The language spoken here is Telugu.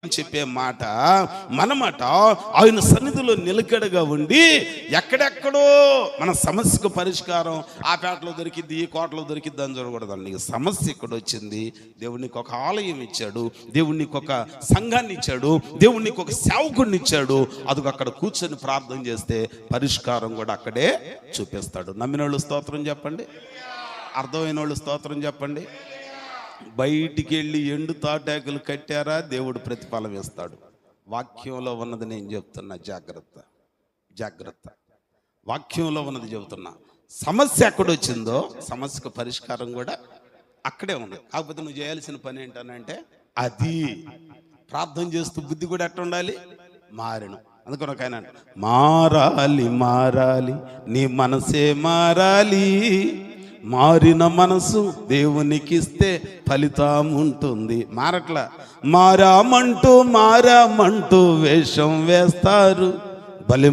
చెప్పే మాట మన మాట ఆయన సన్నిధిలో నిలకడగా ఉండి ఎక్కడెక్కడో మన సమస్యకు పరిష్కారం ఆ పేటలో దొరికిద్ది ఈ కోటలో దొరికిద్ది అని చూడకూడదండి. సమస్య ఇక్కడ వచ్చింది, దేవునికి ఒక ఆలయం ఇచ్చాడు, దేవునికి ఒక సంఘాన్ని ఇచ్చాడు, దేవునికి ఒక సేవకుడిని ఇచ్చాడు. అది అక్కడ కూర్చొని ప్రార్థన చేస్తే పరిష్కారం కూడా అక్కడే చూపిస్తాడు. నమ్మిన వాళ్ళు స్తోత్రం చెప్పండి, అర్థమైన వాళ్ళు స్తోత్రం చెప్పండి. బయటికి వెళ్ళి ఎండు తాటాకులు కట్టారా, దేవుడు ప్రతిఫలం ఇస్తాడు. వాక్యంలో ఉన్నది నేను చెప్తున్నా, జాగ్రత్త జాగ్రత్త. వాక్యంలో ఉన్నది చెబుతున్నా. సమస్య ఎక్కడొచ్చిందో సమస్యకు పరిష్కారం కూడా అక్కడే ఉంది. కాకపోతే నువ్వు చేయాల్సిన పని ఏంటనంటే అది ప్రార్థన చేస్తూ బుద్ధి కూడా ఎట్లా ఉండాలి, మారను. అందుకని ఒక ఆయన మారాలి మారాలి నీ మనసే మారాలి, మారిన మనసు దేవునికి ఇస్తే ఫలితం ఉంటుంది. మారట్లా, మారామంటూ వేషం వేస్తారు, బలి